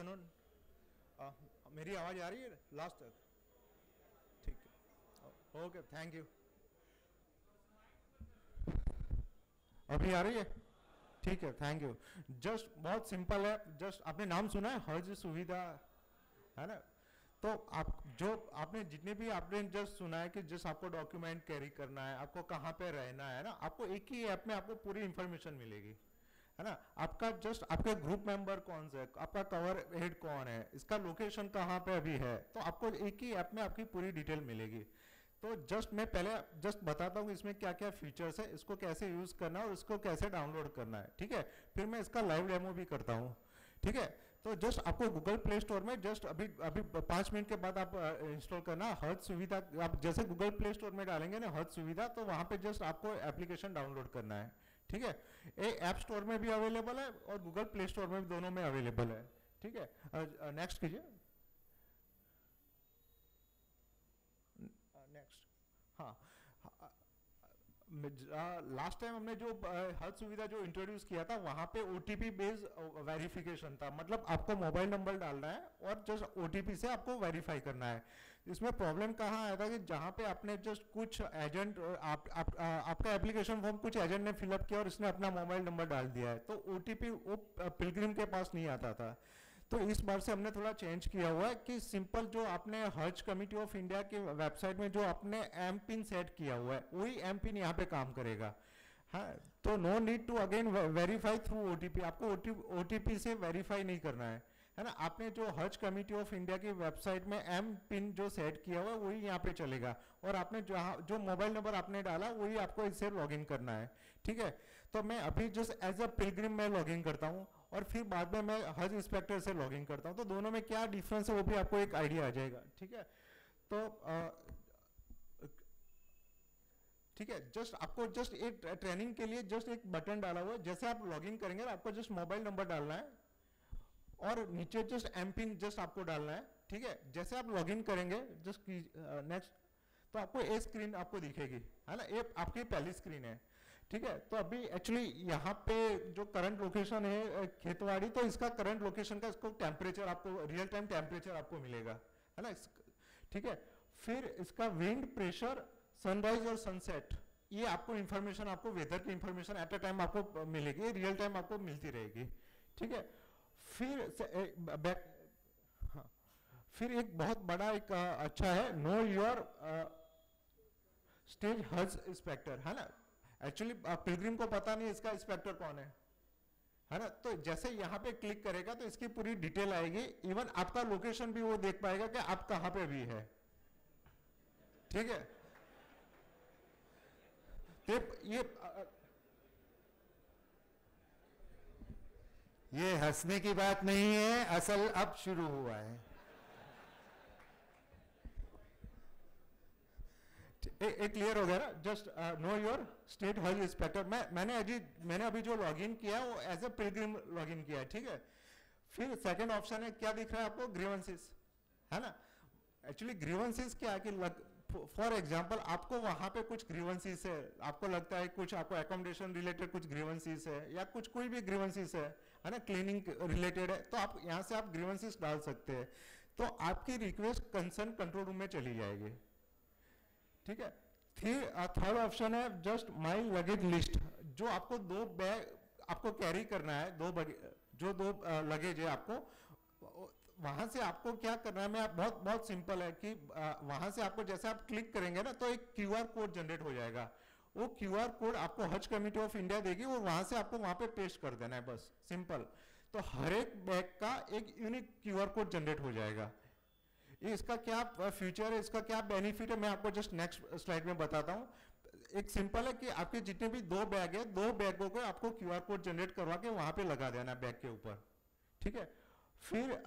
Afternoon. मेरी आवाज़ आ रही है लास्ट तक? ठीक है, ओके, थैंक यू। अभी आ रही है? ठीक है, थैंक यू। जस्ट बहुत सिंपल है, जस्ट आपने नाम सुना है हज सुविधा, है ना? तो आप जो आपने जितने भी आपने जस्ट सुना है कि जस्ट आपको डॉक्यूमेंट कैरी करना है, आपको कहाँ पे रहना है ना, आपको एक ही ऐप में आपको पूरी इंफॉर्मेशन मिलेगी, है ना? आपका जस्ट आपके ग्रुप मेंबर कौन से है, आपका कवर हेड कौन है, इसका लोकेशन कहाँ पे अभी है, तो आपको एक ही ऐप में आपकी पूरी डिटेल मिलेगी। तो जस्ट मैं पहले जस्ट बताता हूँ इसमें क्या क्या फीचर्स है, इसको कैसे यूज करना है और इसको कैसे डाउनलोड करना है, ठीक है? फिर मैं इसका लाइव डेमो भी करता हूँ, ठीक है? तो जस्ट आपको गूगल प्ले स्टोर में जस्ट अभी अभी 5 मिनट के बाद आप इंस्टॉल करना हज सुविधा। आप जैसे गूगल प्ले स्टोर में डालेंगे ना हज सुविधा, तो वहां पे जस्ट आपको एप्लीकेशन डाउनलोड करना है, ठीक है? ये ऐप स्टोर में भी अवेलेबल है और गूगल प्ले स्टोर में भी, दोनों में अवेलेबल है, ठीक है? नेक्स्ट कीजिए, नेक्स्ट। हाँ, लास्ट टाइम हमने जो हज सुविधा जो इंट्रोड्यूस किया था वहां पे ओटीपी बेस्ड वेरिफिकेशन था, मतलब आपको मोबाइल नंबर डालना है और जस्ट ओटीपी से आपको वेरीफाई करना है। इसमें प्रॉब्लम कहाँ आया था कि जहां पे आपने जस्ट कुछ एजेंट आपका एप्लीकेशन फॉर्म कुछ एजेंट ने फिलअप किया और इसने अपना मोबाइल नंबर डाल दिया है, तो ओटीपी वो पिलग्रिम के पास नहीं आता था। तो इस बार से हमने थोड़ा चेंज किया हुआ है कि सिंपल जो आपने हज कमिटी ऑफ इंडिया की वेबसाइट में जो आपने एम पिन सेट किया हुआ है वही एम पिन यहाँ पे काम करेगा। हाँ, तो no need to again verify through OTP, आपको ओटीपी से वेरीफाई नहीं करना है ना? आपने जो हज कमिटी ऑफ इंडिया की वेबसाइट में एम पिन जो सेट किया हुआ है वही यहाँ पे चलेगा और आपने जो मोबाइल नंबर आपने डाला वही आपको इससे लॉगिन करना है, ठीक है? तो मैं अभी जस्ट एज अ पिलग्रिम में लॉगिन करता हूँ और फिर बाद में मैं हज इंस्पेक्टर से लॉगिन करता हूँ, तो दोनों में क्या डिफरेंस है वो भी आपको एक आइडिया आ जाएगा, ठीक है? तो ठीक है, जस्ट आपको जस्ट एक ट्रेनिंग के लिए जस्ट एक बटन डाला हुआ है, जैसे आप लॉगिन करेंगे आपको जस्ट मोबाइल नंबर डालना है और नीचे जस्ट एम पिन जस्ट आपको डालना है, ठीक है? जैसे आप लॉगिन करेंगे जस्ट नेक्स्ट, तो आपको ये स्क्रीन आपको दिखेगी, है ना? ये आपकी पहली स्क्रीन है, ठीक है? तो अभी एक्चुअली यहाँ पे जो करंट लोकेशन है खेतवाड़ी, तो इसका करंट लोकेशन का इसको टेम्परेचर आपको रियल टाइम टेम्परेचर आपको मिलेगा, है ना? ठीक है? फिर इसका विंड प्रेशर, सनराइज और सनसेट, ये आपको इंफॉर्मेशन, आपको वेदर की इंफॉर्मेशन एट अ टाइम आपको मिलेगी, रियल टाइम आपको मिलती रहेगी, ठीक है? फिर हाँ, फिर एक बहुत बड़ा एक अच्छा है नो योर स्टेज हज इंस्पेक्टर, है ना? एक्चुअली पिलग्रिम को पता नहीं इसका इंस्पेक्टर कौन है ना? तो जैसे यहाँ पे क्लिक करेगा तो इसकी पूरी डिटेल आएगी, इवन आपका लोकेशन भी वो देख पाएगा कि आप कहाँ पे भी है, ठीक है? ये हंसने की बात नहीं है, असल अब शुरू हुआ है। एक क्लियर हो गया ना? जस्ट नो योर स्टेट हज इंस्पेक्टर। मैंने अभी जो लॉगिन किया है वो एज ए पिलग्रिम लॉगिन किया है, ठीक है? फिर सेकंड ऑप्शन है, क्या दिख रहा है आपको? ग्रीवेंसेस, है ना? एक्चुअली ग्रीवेंसेस क्या है कि फॉर एग्जाम्पल आपको वहां पे कुछ ग्रीवेंसेस है, आपको लगता है कुछ आपको एकोमोडेशन रिलेटेड कुछ ग्रीवेंसेस है या कुछ कोई भी ग्रीवेंसेस है ना, क्लीनिंग रिलेटेड है, तो आप यहाँ से आप ग्रीवेंसेस डाल सकते हैं, तो आपकी रिक्वेस्ट कंसर्न कंट्रोल रूम में चली जाएगी, ठीक है? फिर थर्ड ऑप्शन है जस्ट माई लगेज लिस्ट, जो आपको 2 बैग आपको कैरी करना है, जो 2 लगेज है आपको, वहां से आपको क्या करना है, मैं बहुत सिंपल है कि वहां से आपको जैसे आप क्लिक करेंगे ना तो एक क्यूआर कोड जनरेट हो जाएगा, वो क्यूआर कोड आपको हज कमेटी ऑफ इंडिया देगी और वहां से आपको वहां पे पेस्ट कर देना है, बस सिंपल। तो हर एक बैग का एक यूनिक क्यूआर कोड जनरेट हो जाएगा। इसका क्या फ्यूचर है, इसका क्या बेनिफिट है, मैं आपको जस्ट नेक्स्ट स्लाइड में बताता हूं। एक सिंपल है कि आपके जितने भी 2 बैग है, 2 बैगों को आपको क्यूआर कोड जनरेट करवा के वहां पे लगा देना बैग के ऊपर, ठीक है? फिर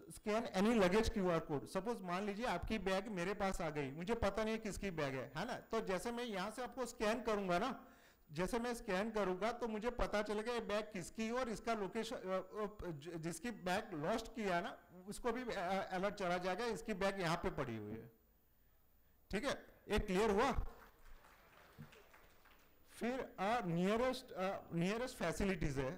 scan any luggage QR code, suppose मान लीजिए आपकी बैग मेरे पास आ गई, मुझे पता नहीं है किसकी बैग है ना? तो जैसे मैं यहां से आपको स्कैन करूंगा ना, जैसे मैं स्कैन करूंगा तो मुझे पता चलेगा ये बैग किसकी, और इसका लोकेशन, जिसकी बैग लॉस्ट किया ना उसको भी अलर्ट चला जाएगा, इसकी बैग यहां पे पड़ी हुई है, ठीक है? ये क्लियर हुआ? फिर नियरेस्ट फैसिलिटीज है,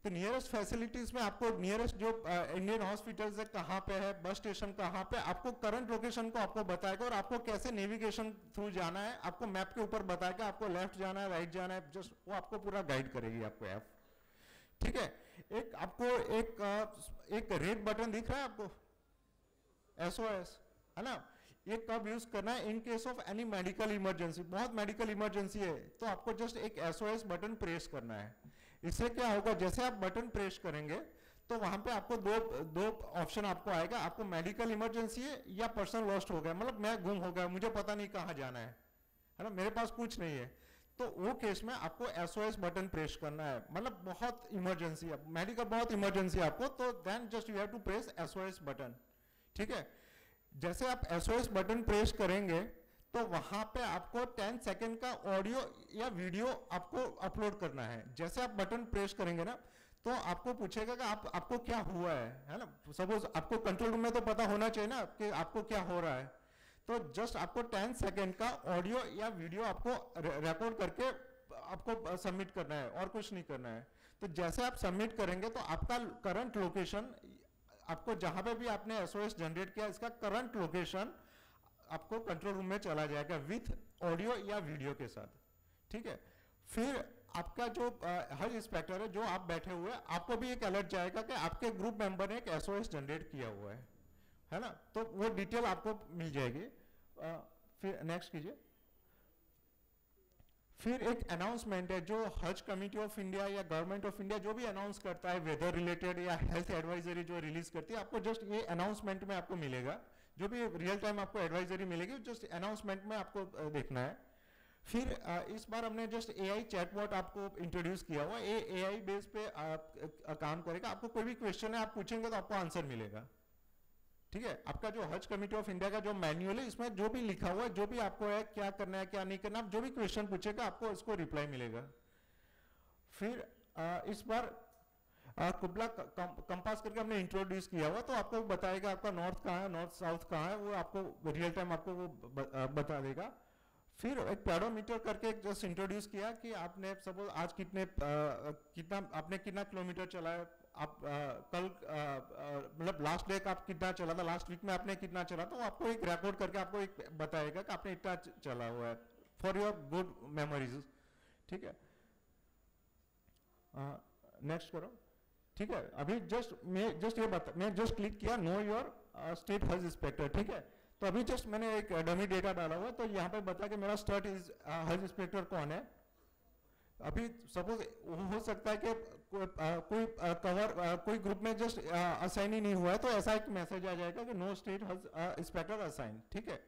तो नियरेस्ट फैसिलिटीज में आपको नियरेस्ट जो इंडियन हॉस्पिटल्स है कहाँ पे है, बस स्टेशन कहाँ पे, आपको करंट लोकेशन को आपको बताएगा और आपको कैसे नेविगेशन थ्रू जाना है, आपको मैप के ऊपर बताएगा, आपको लेफ्ट जाना है, राइट जाना है, जस्ट वो आपको पूरा गाइड करेगी आपको ऐप। ठीक है, एक आपको एक रेड बटन दिख रहा है आपको, SOS, है ना, ये कब यूज करना है, in case of any medical emergency, बहुत मेडिकल इमरजेंसी है तो आपको जस्ट एक SOS बटन प्रेस करना है। इससे क्या होगा, जैसे आप बटन प्रेस करेंगे तो वहां पे आपको दो ऑप्शन आपको आएगा, आपको मेडिकल इमरजेंसी है या पर्सन लॉस्ट हो गया, मतलब मैं गुम हो गया, मुझे पता नहीं कहाँ जाना है ना, मेरे पास कुछ नहीं है, तो वो केस में आपको SOS बटन प्रेस करना है, मतलब बहुत इमरजेंसी है, मेडिकल बहुत इमरजेंसी है आपको, तो then just you have to press SOS button. ठीक है, जैसे आप SOS बटन प्रेस करेंगे तो वहां पे आपको 10 सेकंड का ऑडियो या वीडियो आपको अपलोड करना है। जैसे आप बटन प्रेस करेंगे ना तो आपको पूछेगा कि आपको क्या हुआ है ना, सपोज आपको कंट्रोल रूम में तो पता होना चाहिए ना कि आपको क्या हो रहा है, तो जस्ट आपको 10 सेकंड का ऑडियो या वीडियो आपको रिकॉर्ड करके आपको सबमिट करना है और कुछ नहीं करना है। तो जैसे आप सबमिट करेंगे तो आपका करंट लोकेशन, आपको जहां पे भी आपने SOS जनरेट किया इसका करंट लोकेशन आपको कंट्रोल रूम में चला जाएगा विथ ऑडियो या वीडियो के साथ। ठीक है, फिर आपका जो हेल्थ इंस्पेक्टर है, जो आप बैठे हुए हैं, आपको भी एक अलर्ट जाएगा कि आपके ग्रुप मेंबर ने एक SOS जनरेट किया हुआ है ना, तो वो डिटेल आपको मिल जाएगी। फिर नेक्स्ट कीजिए। फिर एक अनाउंसमेंट है जो हज कमेटी ऑफ इंडिया या गवर्नमेंट ऑफ इंडिया जो भी अनाउंस करता है, वेदर रिलेटेड या हेल्थ एडवाइजरी जो रिलीज करती है, आपको जस्ट ये अनाउंसमेंट में आपको मिलेगा, जो भी रियल टाइम आपको एडवाइजरी मिलेगी जस्ट अनाउंसमेंट में आपको देखना है। फिर इस बार हमने जस्ट AI चैटबॉट आपको इंट्रोड्यूस किया हुआ, AI बेस पे काम करेगा, आपको कोई भी क्वेश्चन है आप पूछेंगे तो आपको आंसर मिलेगा। ठीक है, आपका जो हज कमेटी ऑफ इंडिया का जो मैन्युअल है इसमें जो भी लिखा हुआ है, जो भी आपको है क्या करना है क्या नहीं करना, आप जो भी क्वेश्चन पूछेगा आपको इसको रिप्लाई मिलेगा। फिर इस बार कुबला कंपास करके हमने इंट्रोड्यूस किया हुआ, तो आपको बताएगा आपका नॉर्थ कहाँ है, नॉर्थ साउथ कहाँ है, वो आपको रियल टाइम आपको वो बता देगा। फिर एक पेडोमीटर करके जस्ट इंट्रोड्यूस किया कि आपने सपोज आज आपने कितना किलोमीटर चलाया, आप कल मतलब लास्ट डे का आप कितना चला था, लास्ट वीक में आपने कितना चला, तो आपको एक रिकॉर्ड करके आपको एक बताएगा कि आपने इतना चला हुआ है फॉर योर गुड मेमोरीज। ठीक है, नेक्स्ट करो। ठीक है, अभी मैं जस्ट क्लिक किया know your state health inspector. ठीक है, तो अभी जस्ट मैंने एक डमी डेटा डाला हुआ, तो यहाँ पे बता कि मेरा स्टेट हेल्थ इंस्पेक्टर कौन है। अभी सपोज हो सकता है कि कोई ग्रुप में जस्ट असाइन ही नहीं हुआ है, तो ऐसा एक मैसेज आ जाएगा कि no state health inspector assign. ठीक है,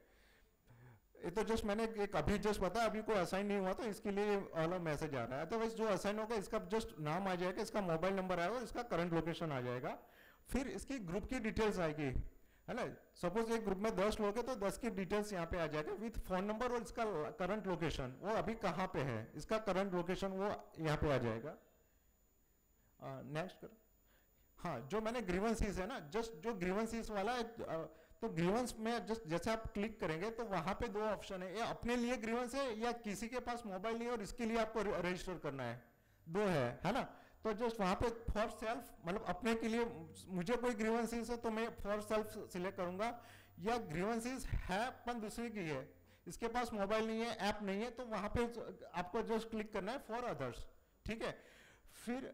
ये तो जस्ट मैंने एक अभी जस्ट बताया, अभी कोई असाइन नहीं हुआ तो इसके लिए वाला मैसेज आ रहा है। तो जो असाइन होगा इसका जस्ट नाम आ जाएगा, इसका मोबाइल नंबर आएगा, इसका करंट लोकेशन आ जाएगा, फिर इसकी ग्रुप की डिटेल्स आएगी, है ना। सपोज एक ग्रुप में 10 लोग हैं तो 10 की डिटेल्स यहाँ पे आ जाएगा विथ फोन नंबर और इसका करंट लोकेशन, वो अभी कहाँ पे है, इसका करंट लोकेशन वो यहाँ पे आ जाएगा। नेक्स्ट करो। हाँ, जो मैंने ग्रीवेंसीज है ना, जस्ट जो ग्रीवेंसीज वाला है, तो ग्रीवेंस में जस्ट जैसे आप क्लिक करेंगे तो वहां पे दो ऑप्शन है, या अपने लिए ग्रीवेंस है या किसी के पास मोबाइल नहीं है और इसके लिए आपको रजिस्टर करना है, दो है ना। तो जस्ट वहां पे फॉर सेल्फ, मतलब अपने के लिए मुझे कोई ग्रीवेंसीज है तो मैं फॉर सेल्फ सिलेक्ट करूंगा, या ग्रीवेंसीज है पर दूसरे की है, इसके पास मोबाइल नहीं है, ऐप नहीं है, तो वहां पे आपको जस्ट क्लिक करना है फॉर अदर्स। ठीक है, फिर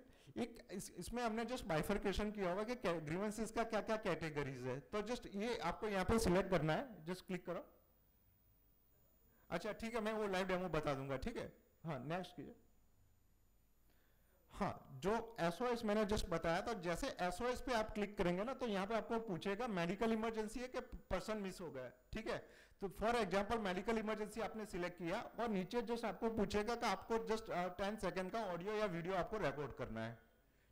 इसमें हमने जस्ट बाइफर्केशन किया होगा कि ग्रीवेंसेस का क्या क्या कैटेगरीज है, तो जस्ट ये आपको यहाँ पे सिलेक्ट करना है, जस्ट क्लिक करो। अच्छा ठीक है, मैं वो लाइव डेमो बता दूंगा। ठीक है, हाँ नेक्स्ट कीजिए। हाँ, जो SOS मैंने जस्ट बताया, तो जैसे SOS पे आप क्लिक करेंगे ना तो यहाँ पे आपको पूछेगा मेडिकल इमरजेंसी है कि पर्सन मिस हो गया। ठीक है, तो फॉर एग्जांपल मेडिकल इमरजेंसी आपने सिलेक्ट किया और नीचे जस्ट आपको पूछेगा कि आपको जस्ट 10 सेकंड का ऑडियो या वीडियो आपको रिकॉर्ड करना है।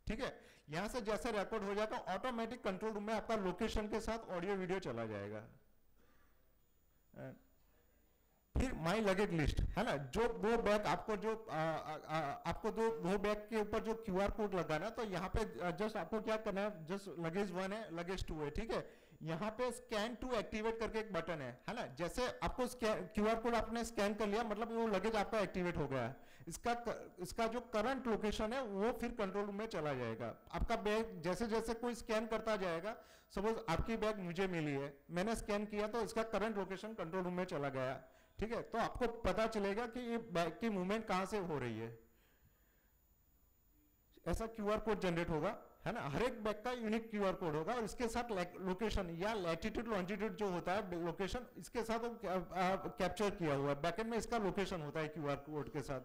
ठीक है, यहाँ से जैसे रिकॉर्ड हो जाएगा ऑटोमेटिक कंट्रोल रूम में आपका लोकेशन के साथ ऑडियो वीडियो चला जाएगा। फिर माई लगेज लिस्ट है ना, जो दो बैग आपको जो आपको दो बैग के ऊपर जो QR कोड लगाना है, तो यहाँ पे जस्ट आपको क्या करना है, जस्ट लगेज 1 है, लगेज 2 है। ठीक है, यहाँ पे स्कैन टू एक्टिवेट करके एक बटन है ना, जैसे आपको QR कोड आपने स्कैन कर लिया मतलब वो लगेज आपका एक्टिवेट हो गया है। इसका जो करंट लोकेशन है वो फिर कंट्रोल रूम में चला जाएगा। आपका बैग जैसे जैसे कोई स्कैन करता जाएगा, सपोज आपकी बैग मुझे मिली है, मैंने स्कैन किया तो इसका करंट लोकेशन कंट्रोल रूम में चला गया, ठीक है। तो आपको पता चलेगा कि ये बैग की मूवमेंट कहां से हो रही है। ऐसा क्यूआर कोड जनरेट होगा, है ना, हर एक बैग का यूनिक क्यूआर कोड होगा और इसके साथ लोकेशन या लैटिट्यूड लॉन्जिट्यूड जो होता है लोकेशन, इसके साथ कैप्चर किया हुआ है, बैकएंड में इसका लोकेशन होता है क्यूआर कोड के साथ,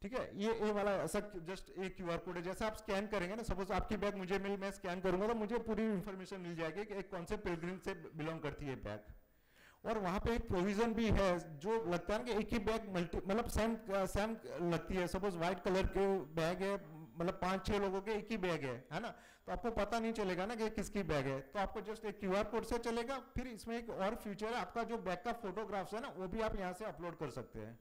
ठीक है। ये वाला ऐसा जस्ट एक क्यूआर कोड है, जैसे आप स्कैन करेंगे ना, सपोज आपकी बैग मुझे मिल, मैं स्कैन करूंगा तो मुझे पूरी इंफॉर्मेशन मिल जाएगी कि एक कौन से पिलग्रिम से बिलोंग करती है बैग। और वहां पे एक प्रोविजन भी है जो लगता है कि एक ही बैग मतलब सेम लगती है, सपोज व्हाइट कलर के बैग है, मतलब 5-6 लोगों के एक ही बैग है ना, तो आपको पता नहीं चलेगा ना कि किसकी बैग है, तो आपको जस्ट एक क्यूआर कोड से चलेगा। फिर इसमें एक और फीचर है, आपका जो बैग का फोटोग्राफ्स है ना वो भी आप यहां से अपलोड कर सकते हैं।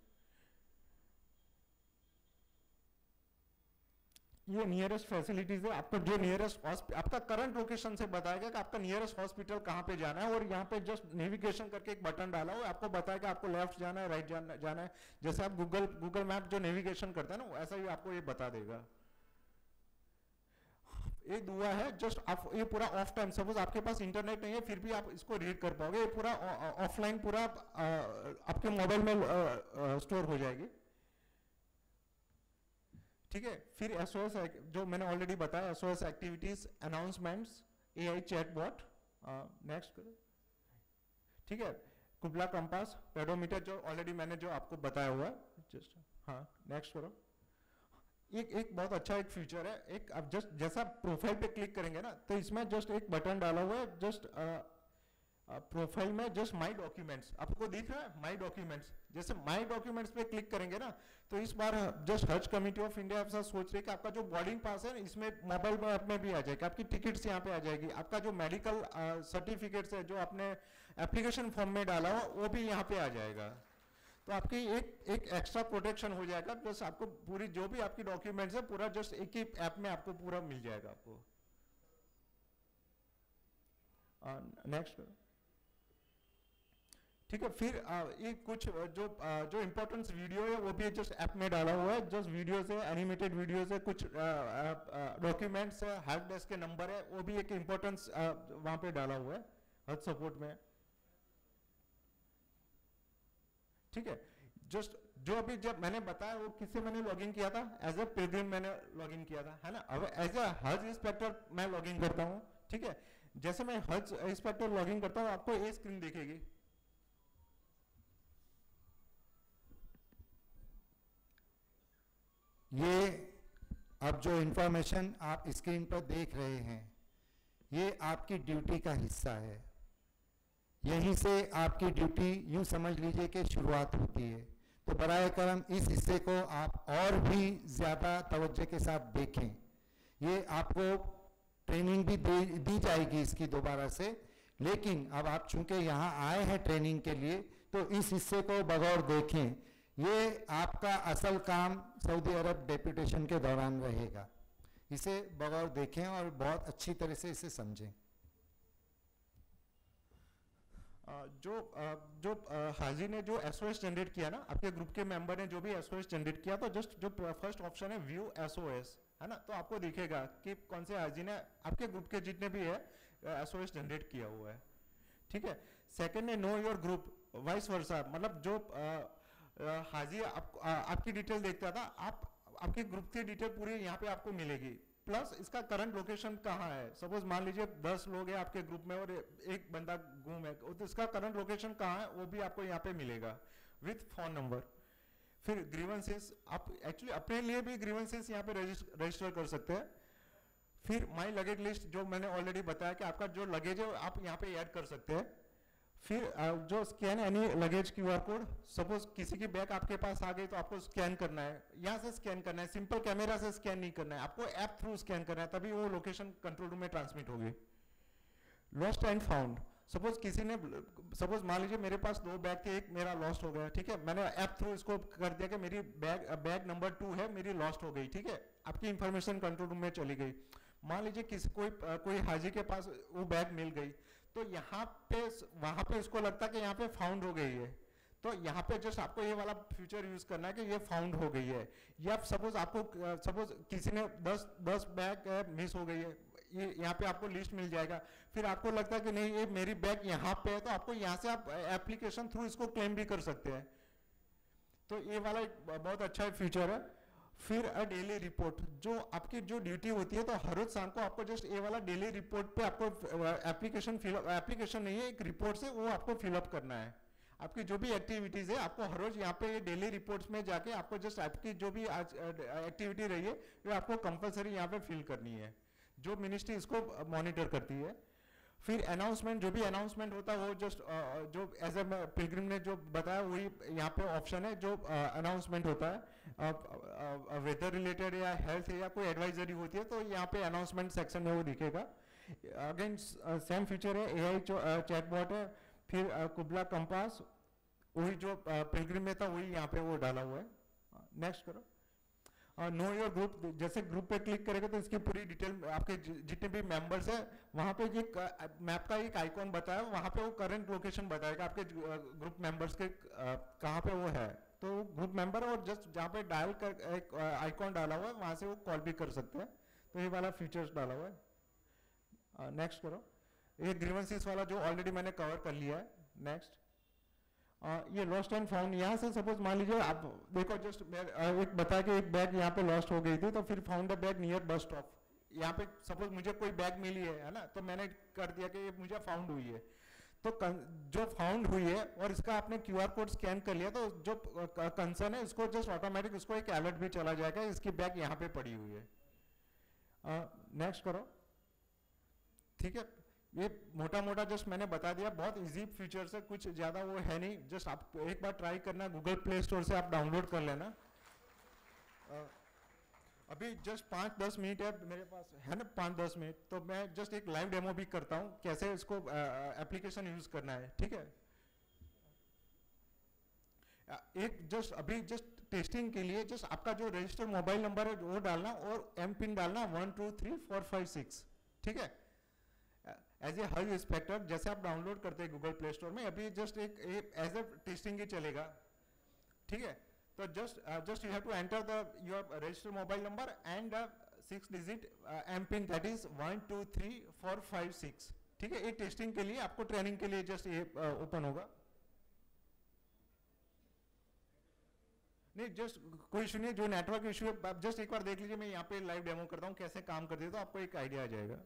ये नियरेस्ट फैसिलिटीज है, आपको जो नियरेस्ट आपका करंट लोकेशन से बताएगा कि आपका नियरेस्ट हॉस्पिटल कहां पे जाना है, और यहाँ पे जस्ट नेविगेशन करके एक बटन डाला हुआ है, आपको बताएगा आपको लेफ्ट जाना है, राइट जाना है। जैसे आप गूगल मैप जो नेविगेशन करता है ना, ऐसा ही आपको ये बता देगा। एक दुआ है, जस्ट आप ये पूरा ऑफ टाइम, सपोज आपके पास इंटरनेट नहीं है फिर भी आप इसको रीड कर पाओगे, ये पूरा ऑफलाइन पूरा आपके मोबाइल में स्टोर हो जाएगी, ठीक है। फिर एसओएस जो मैंने ऑलरेडी बताया, SOS activities, announcements, AI chatbot, next करो, ठीक है। कुबला कंपास, पेडोमीटर जो ऑलरेडी मैंने जो आपको बताया हुआ है, जस्ट हाँ नेक्स्ट करो। एक बहुत अच्छा एक फीचर है, एक आप जस्ट जैसा प्रोफाइल पे क्लिक करेंगे ना, तो इसमें जस्ट एक बटन डाला हुआ है, जस्ट प्रोफाइल में जस्ट माय डॉक्यूमेंट्स आपको दिख रहा है, माय डॉक्यूमेंट्स। जैसे माय डॉक्यूमेंट्स पे क्लिक करेंगे ना, तो इस बार just Hajj committee of India ऐसा सोच रही है कि आपका जो बोर्डिंग पास है इसमें मोबाइल ऐप में भी आ जाएगा, आपकी टिकट्स यहाँ पे आ जाएगी, आपका जो मेडिकल सर्टिफिकेट्स है जो आपने एप्लीकेशन फॉर्म में डाला हो वो भी यहाँ पे आ जाएगा। तो आपकी एक एक्स्ट्रा प्रोटेक्शन हो जाएगा, प्लस आपको पूरी जो भी आपकी डॉक्यूमेंट्स है पूरा जस्ट एक ही ऐप में आपको पूरा मिल जाएगा आपको। नेक्स्ट करो, ठीक है। फिर ये कुछ जो इंपॉर्टेंट वीडियो है वो भी जस्ट ऐप में डाला हुआ है, जस्ट वीडियोस है, एनिमेटेड वीडियोस है, कुछ डॉक्यूमेंट्स है, हेल्प डेस्क के नंबर है, वो भी एक इंपॉर्टेंस वहां पे डाला हुआ है हज सपोर्ट में, ठीक है। जस्ट जो अभी जब मैंने बताया वो किससे मैंने लॉगिन किया था, एज ए पिलग्रिम मैंने लॉगिन किया था, है ना। अब एज ए हज इंस्पेक्टर मैं लॉगिन करता हूँ, ठीक है। जैसे मैं हज इंस्पेक्टर लॉगिन करता हूँ आपको ये स्क्रीन दिखेगी, ये अब जो इंफॉर्मेशन आप स्क्रीन पर देख रहे हैं ये आपकी ड्यूटी का हिस्सा है, यहीं से आपकी ड्यूटी यूं समझ लीजिए कि शुरुआत होती है। तो बराए करम इस हिस्से को आप और भी ज़्यादा तवज्जो के साथ देखें, ये आपको ट्रेनिंग भी दी जाएगी इसकी दोबारा से, लेकिन अब आप चूंकि यहाँ आए हैं ट्रेनिंग के लिए तो इस हिस्से को बगौर देखें, ये आपका असल काम सऊदी अरब डेपुटेशन के दौरान रहेगा, इसे बगौर देखें और बहुत अच्छी तरह से इसे समझें। जो हाजी ने जो एसओएस जनरेट किया ना, आपके ग्रुप के मेंबर ने जो भी एसओएस जनरेट किया, तो जस्ट जो फर्स्ट ऑप्शन है व्यू एसओएस, है ना, तो आपको दिखेगा कि कौन से हाजी ने आपके ग्रुप के जितने भी है एसओएस जनरेट किया हुआ है, ठीक है। सेकंड है know your group, vice versa, मतलब जो हाजी आपकी डिटेल देखता था, आपके ग्रुप की डिटेल पूरी यहाँ पे आपको मिलेगी, प्लस इसका करंट लोकेशन कहाँ है। सपोज मान लीजिए 10 लोग हैं आपके ग्रुप में और एक बंदा गुम है, तो इसका करंट लोकेशन कहाँ है वो भी आपको यहाँ पे मिलेगा विथ फोन नंबर। फिर ग्रीवेंसेस, आप एक्चुअली अपने लिए भी ग्रीवेंसेस यहाँ पे रजिस्टर कर सकते हैं। फिर माई लगेज लिस्ट जो मैंने ऑलरेडी बताया कि आपका जो लगेज है आप यहाँ पे ऐड कर सकते हैं। फिर जो scan any luggage QR code, suppose किसी की बैग आपके पास आ गई तो आपको स्कैन करना है, यहाँ से स्कैन करना है, सिंपल कैमरा से स्कैन नहीं करना है, आपको ऐप थ्रू स्कैन करना है, तभी वो लोकेशन कंट्रोल रूम में ट्रांसमिट होगी। लॉस्ट एंड फाउंड, सपोज किसी ने, सपोज मान लीजिए मेरे पास 2 बैग थे, एक मेरा लॉस्ट हो गया, ठीक है, मैंने ऐप थ्रू इसको कर दिया कि मेरी बैग नंबर 2 है, मेरी लॉस्ट हो गई, ठीक है, आपकी इंफॉर्मेशन कंट्रोल रूम में चली गई। मान लीजिए कोई हाजी के पास वो बैग मिल गई, तो यहाँ पे वहां पे इसको लगता है कि यहाँ पे फाउंड हो गई है, तो यहाँ पे जस्ट आपको ये वाला फीचर यूज करना है कि ये फाउंड हो गई है, या सपोज आपको सपोज किसी ने 10 बैग मिस हो गई है, ये यहाँ पे आपको लिस्ट मिल जाएगा। फिर आपको लगता है कि नहीं ये मेरी बैग यहाँ पे है, तो आपको यहाँ से आप एप्लीकेशन थ्रू इसको क्लेम भी कर सकते हैं। तो ये वाला एक बहुत अच्छा फीचर है। फिर डेली रिपोर्ट, जो आपकी जो ड्यूटी होती है, तो हर रोज शाम को आपको जस्ट ये वाला डेली रिपोर्ट पे आपको एप्लीकेशन नहीं है, एक रिपोर्ट से वो आपको फिलअप करना है। आपकी जो भी एक्टिविटीज है आपको हर रोज यहाँ पे डेली रिपोर्ट्स में जाके आपको जस्ट आपकी जो भी आज एक्टिविटी रही है वो आपको कंपलसरी यहाँ पे फिल करनी है, जो मिनिस्ट्री इसको मॉनिटर करती है। फिर अनाउंसमेंट, जो भी अनाउंसमेंट होता है वो जस्ट जो एज ए पिलग्रिम ने जो बताया वही यहाँ पे ऑप्शन है, जो अनाउंसमेंट होता है वेदर रिलेटेड या हेल्थ या कोई एडवाइजरी होती है, तो यहाँ पे अनाउंसमेंट सेक्शन में वो दिखेगा। अगेन सेम फीचर है, एआई चैटबॉट है। फिर कुबला कंपास, वही जो पिलग्रिम में था वही यहाँ पे वो डाला हुआ है। नेक्स्ट करो। नो योर ग्रुप, जैसे ग्रुप पे क्लिक करेगा तो इसकी पूरी डिटेल आपके जितने भी मेंबर्स है वहाँ पे एक मैप का एक आइकॉन बताया, वहाँ पे वो करंट लोकेशन बताएगा आपके ग्रुप मेंबर्स के कहाँ पे वो है। तो ग्रुप मेंबर और जस्ट जहाँ पे डायल कर एक आइकॉन डाला हुआ है वहाँ से वो कॉल भी कर सकते हैं। तो ये वाला फीचर्स डाला हुआ है। नेक्स्ट करो। ये ग्रीवेंसेस वाला जो ऑलरेडी मैंने कवर कर लिया है। नेक्स्ट ये लॉस्ट एंड फाउंड, यहाँ से सपोज मान लीजिए आप देखो जस्ट एक बताया कि एक बैग यहाँ पे लॉस्ट हो गई थी, तो फिर found a bag near bus stop. यहाँ पे सपोज मुझे कोई बैग मिली है ना, तो मैंने कर दिया कि ये मुझे फाउंड हुई है। तो जो फाउंड हुई है और इसका आपने क्यूआर कोड स्कैन कर लिया, तो जो कंसर्न है उसको जस्ट ऑटोमेटिक उसको एक अलर्ट भी चला जाएगा इसकी बैग यहाँ पे पड़ी हुई है। नेक्स्ट करो। ठीक है, ये मोटा मोटा जस्ट मैंने बता दिया, बहुत इजी फीचर्स है, कुछ ज़्यादा वो है नहीं। जस्ट आप एक बार ट्राई करना, गूगल प्ले स्टोर से आप डाउनलोड कर लेना। अभी जस्ट 5-10 मिनट है मेरे पास, है ना 5-10 मिनट, तो मैं जस्ट एक लाइव डेमो भी करता हूँ कैसे इसको एप्लीकेशन यूज करना है। ठीक है, एक जस्ट अभी जस्ट टेस्टिंग के लिए जस्ट आपका जो रजिस्टर मोबाइल नंबर है वो डालना और एम पिन डालना 1 2 3 4 5 6। ठीक है, एज ए हाई इंस्पेक्टर जैसे आप डाउनलोड करते हैं गूगल प्ले स्टोर में, अभी जस्ट एक एज ए टेस्टिंग ही चलेगा। ठीक है, तो just you have to enter the your register mobile number and 6 digit M pin, that is 1 2 3 4 5 6। ठीक है, ये टेस्टिंग के लिए, आपको ट्रेनिंग के लिए जस्ट ये ओपन होगा। नहीं, जस्ट कोई इशू नहीं, जो नेटवर्क इशू है आप जस्ट एक बार देख लीजिए, मैं यहाँ पे लाइव डेमो करता हूँ कैसे काम करती है, तो आपको एक आइडिया आ जाएगा।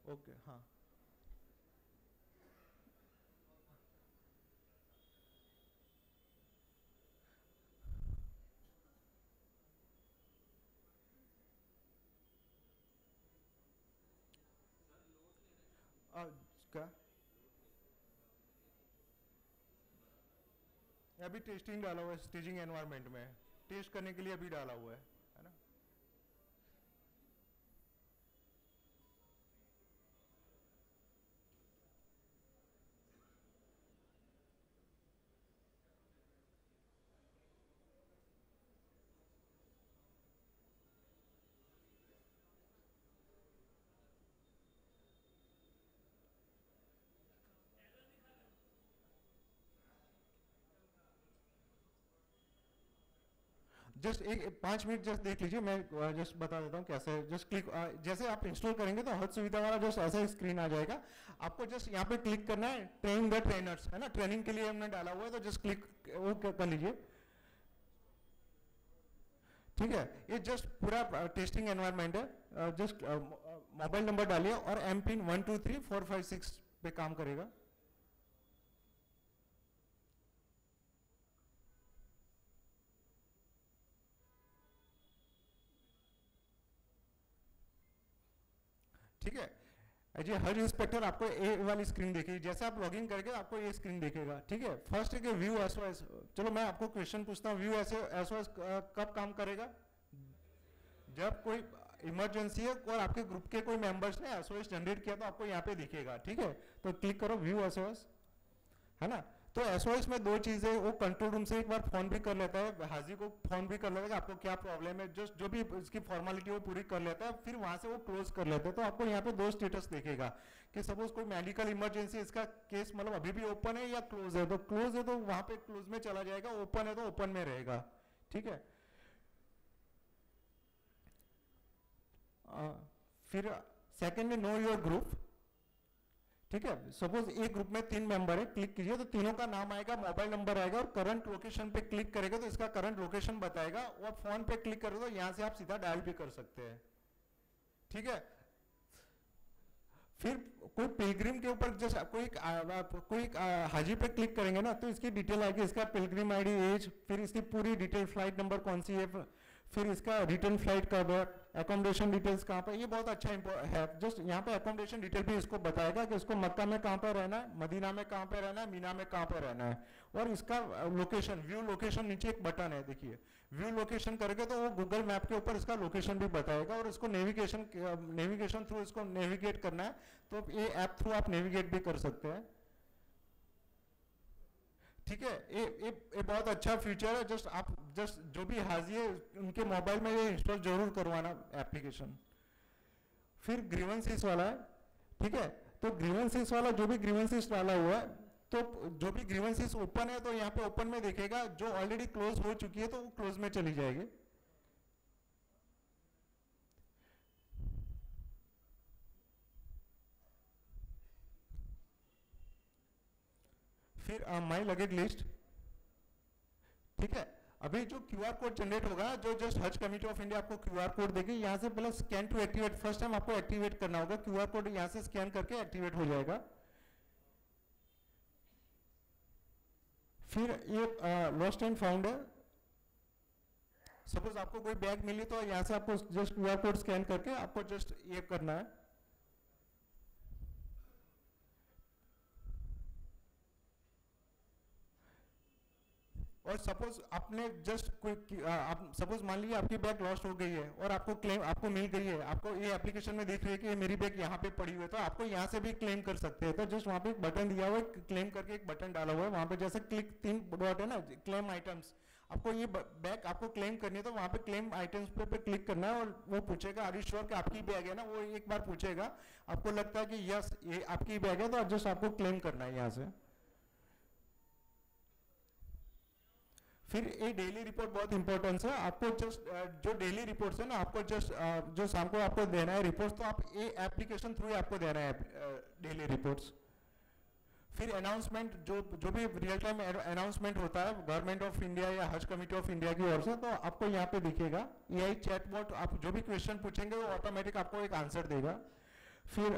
ओके, हाँ क्या अभी टेस्टिंग डाला हुआ है, स्टेजिंग एनवायरनमेंट में टेस्ट करने के लिए अभी डाला हुआ है ना। जस्ट एक 5 मिनट जस्ट देख लीजिए, मैं जस्ट बता देता हूँ कैसे। जस्ट क्लिक, जैसे आप इंस्टॉल करेंगे तो हर सुविधा वाला जस्ट ऐसा ही स्क्रीन आ जाएगा। आपको जस्ट यहाँ पे क्लिक करना है, ट्रेन द ट्रेनर्स, है ना, ट्रेनिंग के लिए हमने डाला हुआ है, तो जस्ट क्लिक वो कर लीजिए। ठीक है, ये जस्ट पूरा टेस्टिंग एनवायरनमेंट है। जस्ट मोबाइल नंबर डालिए और एम पिन 1 2 3 4 5 6 पे काम करेगा। ठीक है जी। हर इंस्पेक्टर आपको ए वाली स्क्रीन देखेगी, जैसे आप लॉगिन करेंगे आपको ये स्क्रीन देखेगा, ठीक है। फर्स्ट है कि व्यू एसओएस। चलो मैं आपको क्वेश्चन पूछता हूँ, व्यू एसओएस कब काम करेगा? जब कोई इमरजेंसी है और आपके ग्रुप के कोई मेंबर्स ने एसओएस जनरेट किया तो आपको यहाँ पे दिखेगा, ठीक है। तो क्लिक करो व्यू एसओएस, है ना। तो एसओएस में दो चीजें, वो कंट्रोल रूम से एक बार फोन भी कर लेता है, हाजी को फोन भी कर लेता है कि आपको क्या प्रॉब्लम है, जस्ट जो भी इसकी फॉर्मेलिटी वो पूरी कर लेता है, फिर वहां से वो क्लोज कर लेते हैं। तो आपको यहाँ पे दो स्टेटस देखेगा कि सपोज कोई मेडिकल इमरजेंसी, इसका केस मतलब अभी भी ओपन है या क्लोज है, तो क्लोज है तो वहां पे क्लोज में चला जाएगा, ओपन है तो ओपन में रहेगा, ठीक है। फिर सेकेंड में नो योर ग्रुप, ठीक है। सपोज एक ग्रुप में 3 मेंबर है, क्लिक कीजिए तो तीनों का नाम आएगा, मोबाइल नंबर आएगा और करंट लोकेशन पे क्लिक करेगा तो इसका करंट लोकेशन बताएगा, और फोन पे क्लिक करेगा तो यहां से आप सीधा डायल भी कर सकते हैं, ठीक है। फिर कोई पिलग्रिम के ऊपर जैसे कोई हाजी पे क्लिक करेंगे ना तो इसकी डिटेल आएगी, इसका पिलग्रिम आईडी, एज, फिर इसकी पूरी डिटेल, फ्लाइट नंबर कौन सी है, फिर इसका रिटर्न फ्लाइट कब है, अकोमोडेशन डिटेल्स कहाँ पर, ये बहुत अच्छा है। जस्ट यहाँ पे अकोमोडेशन डिटेल भी इसको बताएगा कि इसको मक्का में कहाँ पर रहना है, मदीना में कहाँ पर रहना है, मीना में कहाँ पर रहना है, और इसका लोकेशन, व्यू लोकेशन, नीचे एक बटन है देखिए, व्यू लोकेशन करके तो वो गूगल मैप के ऊपर इसका लोकेशन भी बताएगा, और इसको नेविगेशन थ्रू इसको नेविगेट करना है तो ये ऐप थ्रू आप नेविगेट भी कर सकते हैं, ठीक है। ये बहुत अच्छा फीचर है। जस्ट जो भी हाजी है उनके मोबाइल में ये इंस्टॉल जरूर करवाना एप्लीकेशन। फिर ग्रीवेंसेस वाला है, ठीक है। तो ग्रीवेंसेस वाला, जो भी ग्रीवेंसेस डाला हुआ है, तो जो भी ग्रीवेंसेस ओपन है तो यहाँ पे ओपन में दिखेगा, जो ऑलरेडी क्लोज हो चुकी है तो वो क्लोज में चली जाएगी। फिर माई लगेज लिस्ट, ठीक है। अभी जो क्यूआर कोड जनरेट होगा, जो just Hajj committee of India आपको क्यूआर कोड देगी, यहाँ से पहले scan to activate, first time आपको एक्टिवेट करना होगा, क्यूआर कोड यहाँ से स्कैन करके एक्टिवेट हो जाएगा। फिर ये लॉस्ट एंड फाउंड है, सपोज आपको कोई बैग मिली तो यहाँ से आपको जस्ट क्यूआर कोड स्कैन करके आपको जस्ट ये करना है। और सपोज आपने जस्ट कोई सपोज मान लीजिए आपकी बैग लॉस्ट हो गई है और आपको क्लेम आपको मिल गई है, आपको ये एप्लीकेशन में देख रही है कि मेरी बैग यहाँ पे पड़ी हुई है, तो आपको यहाँ से भी क्लेम कर सकते हैं। तो जस्ट वहाँ पे एक बटन दिया हुआ है, क्लेम करके एक बटन डाला हुआ है, वहाँ पे जैसे क्लिक 3 डॉट है ना, क्लेम आइटम्स, आपको ये बैग आपको क्लेम करनी है तो वहाँ पे क्लेम आइटम्स पे क्लिक करना है, और वो पूछेगा आर यू श्योर कि आपकी बैग है ना, वो एक बार पूछेगा, आपको लगता है कि यस ये आपकी बैग है तो जस्ट आपको क्लेम करना है यहाँ से। फिर ये डेली रिपोर्ट बहुत इंपॉर्टेंट है, आपको जस्ट जो डेली रिपोर्ट्स है ना, आपको जस्ट जो शाम को आपको देना है रिपोर्ट्स, तो आप ये एप्लीकेशन थ्रू आपको देना है डेली रिपोर्ट्स। फिर अनाउंसमेंट, जो भी रियल टाइम अनाउंसमेंट होता है गवर्नमेंट ऑफ इंडिया या हज कमेटी ऑफ इंडिया की ओर से, तो आपको यहाँ पे दिखेगा एआई चैटबॉट, आप जो भी क्वेश्चन पूछेंगे वो ऑटोमेटिक आपको एक आंसर देगा। फिर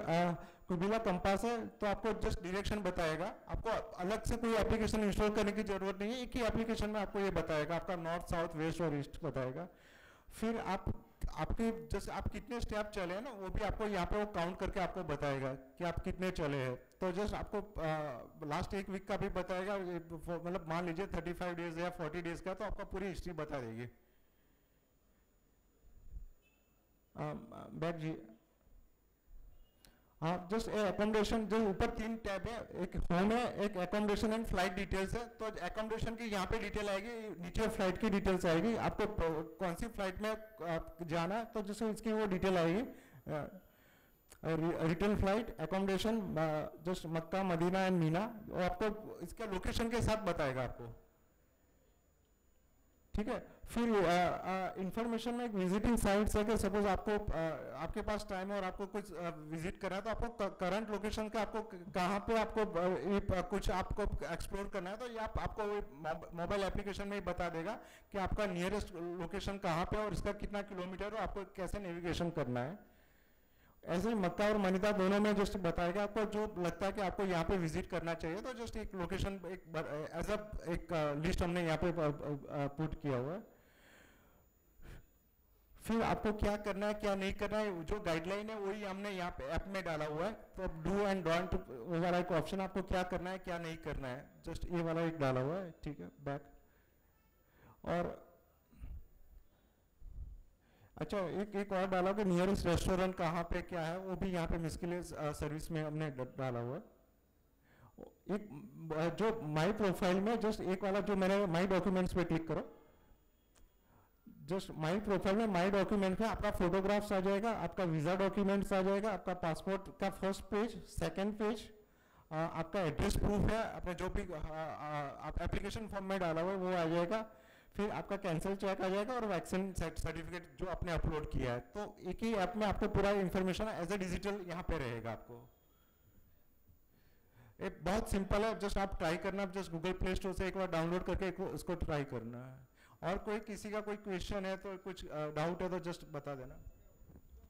कुबिला कंपास है तो आपको जस्ट डायरेक्शन बताएगा, आपको अलग से कोई एप्लीकेशन इंस्टॉल करने की जरूरत नहीं है, एक ही एप्लीकेशन में आपको ये बताएगा, आपका नॉर्थ साउथ वेस्ट और ईस्ट बताएगा। फिर आपके जैसे आप कितने स्टेप चले हैं ना, वो भी आपको यहाँ पे वो काउंट करके आपको बताएगा कि आप कितने चले हैं। तो जस्ट आपको लास्ट एक वीक का भी बताएगा, मतलब मान लीजिए 35 डेज या 40 डेज का, तो आपका पूरी हिस्ट्री बता देगी। बैक जी, हाँ, जस्ट एकोमोडेशन, जो ऊपर 3 टैब है, एक होम है, एक एकोमोडेशन एंड फ्लाइट डिटेल्स है। तो एकोमोडेशन की यहाँ पे डिटेल आएगी, नीचे फ्लाइट की डिटेल्स आएगी, आपको कौन सी फ्लाइट में जाना है तो जैसे इसकी वो डिटेल आएगी, return flight, accommodation, just Mecca, Medina and Mina, और आपको इसका लोकेशन के साथ बताएगा आपको, ठीक है। फिर इंफॉर्मेशन में एक विजिटिंग साइट्स है कि सपोज आपको आपके पास टाइम है और आपको कुछ विजिट करना है, तो आपको करंट लोकेशन का आपको कहाँ पे आपको कुछ आपको एक्सप्लोर करना है, तो ये आपको मोबाइल एप्लीकेशन में ही बता देगा कि आपका नियरेस्ट लोकेशन कहाँ पे है और इसका कितना किलोमीटर है, आपको कैसे नेविगेशन करना है। ऐसे ही मक्का और मदीना दोनों में जस्ट बताएगा आपको, जो लगता है कि आपको यहाँ पे विजिट करना चाहिए तो जस्ट एक लोकेशन एज एक लिस्ट हमने यहाँ पे पुट किया हुआ है। फिर आपको क्या करना है क्या नहीं करना है, जो गाइडलाइन है वही हमने यहाँ पे ऐप में डाला हुआ है। तो अब डू एंड डोंट वाला एक ऑप्शन, आपको क्या करना है क्या नहीं करना है, जस्ट ये वाला एक डाला हुआ है, ठीक है, बैक। और अच्छा एक और डाला कि नियरेस्ट रेस्टोरेंट कहाँ पे क्या है, वो भी यहाँ पे मिस्किलियस सर्विस में हमने डाला हुआ है। एक जो माई प्रोफाइल में जस्ट एक वाला जो मैंने माई डॉक्यूमेंट्स पे क्लिक करो, जस्ट माई प्रोफाइल में माई डॉक्यूमेंट में आपका फोटोग्राफ्स आ जाएगा, आपका वीजा डॉक्यूमेंट्स आ जाएगा, आपका पासपोर्ट का फर्स्ट पेज, सेकंड पेज, आपका एड्रेस प्रूफ है, आपने जो भी आप एप्लीकेशन फॉर्म में डाला हुआ है वो आ जाएगा, फिर आपका कैंसिल चेक आ जाएगा और वैक्सीन सर्टिफिकेट जो आपने अपलोड किया है। तो एक ही ऐप में आपको पूरा इंफॉर्मेशन एज ए डिजिटल यहाँ पे रहेगा आपको। एक बहुत सिंपल है, जस्ट आप ट्राई करना, जस्ट गूगल प्ले स्टोर से एक बार डाउनलोड करके उसको ट्राई करना है। और कोई किसी का कोई क्वेश्चन है तो कुछ डाउट है तो जस्ट बता देना।